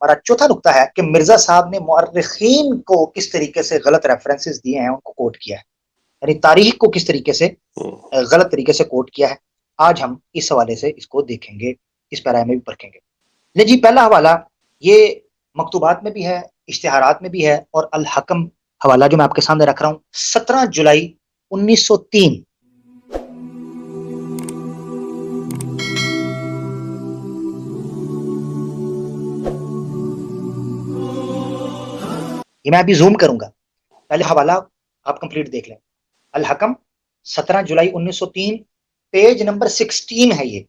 ہمارا چوتھا نقطہ ہے کہ مرزا صاحب نے مورخین کو کس طریقے سے غلط ریفرنسز دیے ہیں، ان کو کوٹ کیا ہے، یعنی تاریخ کو کس طریقے سے غلط طریقے سے کوٹ کیا ہے. آج ہم اس حوالے سے اس کو دیکھیں گے، اس پیرا میں بھی پرکھیں گے. لے جی، پہلا حوالہ یہ مکتوبات میں بھی ہے، اشتہارات میں بھی ہے، اور الحکم حوالہ جو میں آپ کے سامنے رکھ رہا ہوں 17 جولائی 1903. یہ میں ابھی زوم کروں گا، پہلے حوالہ آپ کمپلیٹ دیکھ لیں. الحکم 17 جولائی 1903، پیج نمبر 16 ہے یہ.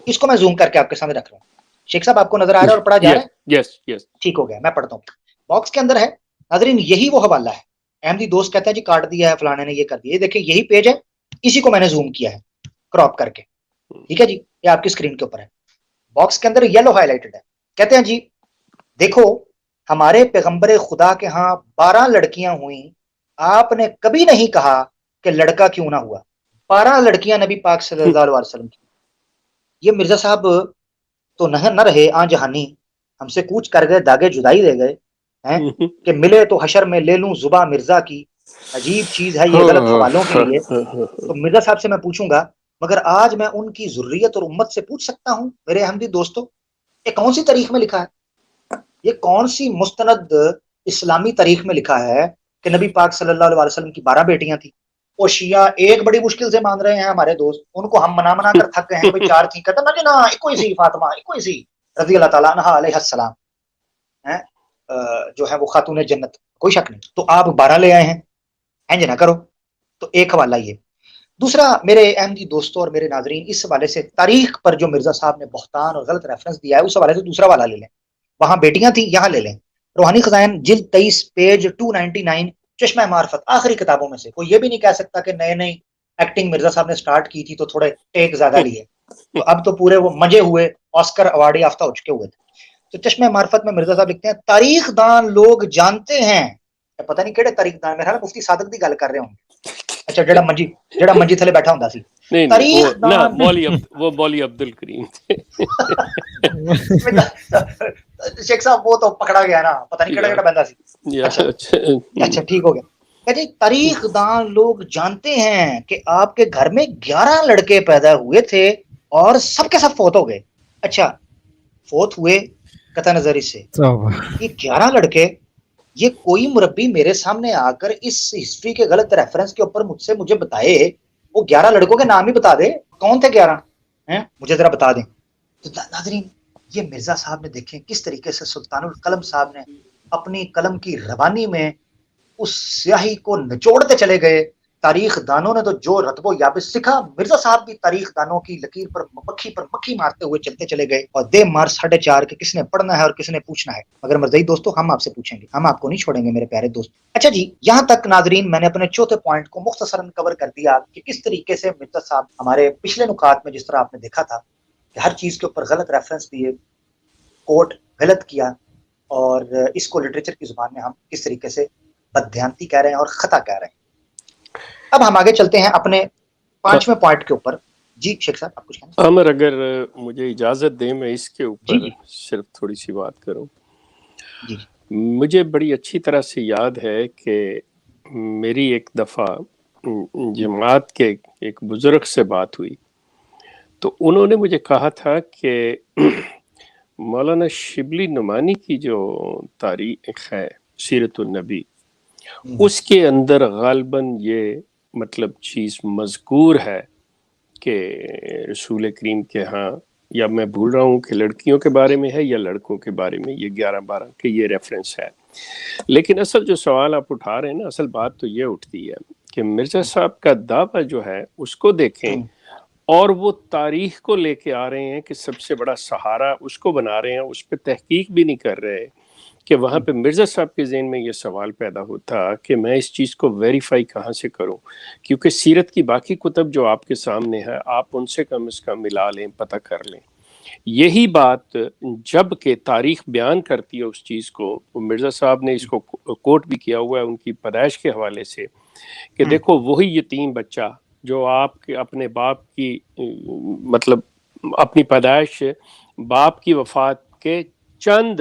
اس کو میں زوم کر کے آپ کے سامنے رکھ رہا ہوں. شیخ صاحب آپ کو نظر آ رہا ہے اور پڑھا جا رہا ہے؟ یس ٹھیک ہو گیا، میں پڑھتا ہوں. باکس کے اندر ہے ناظرین، یہی وہ حوالہ ہے. احمدی دوست کہتا ہے جی کاٹ دیا ہے فلانے نے، یہ کر دیا. یہ دیکھیں یہی پیج ہے، اسی کو میں نے زوم کیا ہے کراپ کر کے. ٹھیک ہے جی، یہ آپ کی اسکرین کے اوپر ہے. باکس کے اندر یلو ہائی لائٹڈ ہے. کہتے ہیں جی دیکھو ہمارے پیغمبر خدا کے ہاں 12 لڑکیاں ہوئیں، آپ نے کبھی نہیں کہا کہ لڑکا کیوں نہ ہوا. 12 لڑکیاں نبی پاک صلی اللہ علیہ وسلم کی. یہ مرزا صاحب تو نہ رہے آن جہانی، ہم سے کوچ کر گئے، داغے جدائی دے گئے ہیں کہ ملے تو حشر میں لے لوں زباں مرزا کی. عجیب چیز ہے یہ غلط حوالوں کے لیے. تو مرزا صاحب سے میں پوچھوں گا، مگر آج میں ان کی ذریت اور امت سے پوچھ سکتا ہوں میرے احمدی دوستو، یہ کون سی تاریخ میں لکھا ہے؟ یہ کون سی مستند اسلامی تاریخ میں لکھا ہے کہ نبی پاک صلی اللہ علیہ وسلم کی 12 بیٹیاں تھیں؟ وہ شیعہ ایک بڑی مشکل سے مان رہے ہیں ہمارے دوست، ان کو ہم منا کر تھک گئے ہیں کہ 4 تھیں. کہتا نا جی نا، ایک ہی سی فاطمہ، ایک ہی سی رضی اللہ تعالیٰ عنہا علیہ السلام جو ہے وہ خاتون جنت، کوئی شک نہیں. تو آپ 12 لے آئے ہیں، اینج نہ کرو. تو ایک حوالہ یہ. دوسرا میرے احمدی دوستوں اور میرے ناظرین، اس حوالے سے تاریخ پر جو مرزا صاحب نے بہتان اور غلط ریفرنس دیا ہے، اس حوالے سے دوسرا والا لے لیں. وہاں بیٹیاں تھیں، یہاں لے لیں. روحانی خزائن جلد 23 پیج 299، چشمہ معرفت، آخری کتابوں میں سے. کوئی یہ بھی نہیں کہہ سکتا کہ نئے نئی ایکٹنگ مرزا صاحب نے سٹارٹ کی تھی تو تھوڑے ٹیک زیادہ لیے، تو اب تو پورے وہ مجے ہوئے آسکر ایوارڈ یافتہ ہو چکے ہوئے تھے. تو چشمہ معرفت میں مرزا صاحب لکھتے ہیں تاریخ دان لوگ جانتے ہیں، پتہ نہیں کہڑے تاریخ دان، میرا مفتی صادق دی گل کر رہے ہوں گے. اچھا جڑا منجی تھلے بیٹھا ہوندا سی. نہیں تاریخ دان وہ مولی عبد الکریم تھے. شیخ صاحب وہ تو پکڑا گیا نا، پتہ نہیں کہڑا بندہ سی. اچھا ٹھیک ہو گیا. جی تاریخ دان لوگ جانتے ہیں کہ آپ کے گھر میں 11 لڑکے پیدا ہوئے تھے اور سب کے سب فوت ہو گئے. اچھا فوت ہوئے قطع نظر اس سے، یہ 11 لڑکے، یہ کوئی مربی میرے سامنے آ کر اس ہسٹری کے غلط ریفرنس کے اوپر مجھے بتائے، وہ 11 لڑکوں کے نام ہی بتا دے، کون تھے 11 مجھے ذرا بتا دیں. تو ناظرین یہ مرزا صاحب نے دیکھیں کس طریقے سے سلطان القلم صاحب نے اپنی قلم کی ربانی میں اس سیاہی کو نچوڑتے چلے گئے. تاریخ دانوں نے تو جو رتب و یابس سکھا، مرزا صاحب بھی تاریخ دانوں کی لکیر پر مکھی مارتے ہوئے چلتے چلے گئے، اور دے مار 4.5 کہ کس نے پڑھنا ہے اور کس نے پوچھنا ہے. مگر مرزائی دوستو ہم آپ سے پوچھیں گے، ہم آپ کو نہیں چھوڑیں گے میرے پیارے دوست. اچھا جی یہاں تک ناظرین میں نے اپنے چوتھے پوائنٹ کو مختصراً کور کر دیا کہ کس طریقے سے مرزا صاحب ہمارے پچھلے نکات میں جس طرح آپ نے دیکھا تھا کہ ہر چیز کے اوپر غلط ریفرنس دیے، کوٹ غلط کیا، اور اس کو لٹریچر کی زبان میں ہم کس طریقے سے بددھیانتی کہہ رہے ہیں اور خطا کہہ رہے ہیں. اب ہم آگے چلتے ہیں اپنے 5ویں پوائنٹ کے اوپر. جی شیخ صاحب آپ کچھ کہنا چاہتے عامر اگر مجھے اجازت دیں میں اس کے جی اوپر صرف تھوڑی سی بات کروں. جی مجھے بڑی اچھی طرح سے یاد ہے کہ میری ایک دفعہ جماعت کے ایک بزرگ سے بات ہوئی، تو انہوں نے مجھے کہا تھا کہ مولانا شبلی نعمانی کی جو تاریخ ہے سیرت النبی، اس کے اندر غالباً یہ مطلب چیز مذکور ہے کہ رسول کریم کے ہاں، یا میں بھول رہا ہوں کہ لڑکیوں کے بارے میں ہے یا لڑکوں کے بارے میں، یہ 11-12 کے یہ ریفرنس ہے. لیکن اصل جو سوال آپ اٹھا رہے ہیں نا، اصل بات تو یہ اٹھتی ہے کہ مرزا صاحب کا دعویٰ جو ہے اس کو دیکھیں، اور وہ تاریخ کو لے کے آ رہے ہیں کہ سب سے بڑا سہارا اس کو بنا رہے ہیں، اس پہ تحقیق بھی نہیں کر رہے کہ وہاں پہ مرزا صاحب کے ذہن میں یہ سوال پیدا ہوتا کہ میں اس چیز کو ویریفائی کہاں سے کروں، کیونکہ سیرت کی باقی کتب جو آپ کے سامنے ہے آپ ان سے کم از کم ملا لیں، پتہ کر لیں. یہی بات جب کہ تاریخ بیان کرتی ہے اس چیز کو، مرزا صاحب نے اس کو کوٹ بھی کیا ہوا ہے ان کی پیدائش کے حوالے سے کہ دیکھو وہی یتیم بچہ جو آپ کے اپنے باپ کی مطلب اپنی پیدائش باپ کی وفات کے چند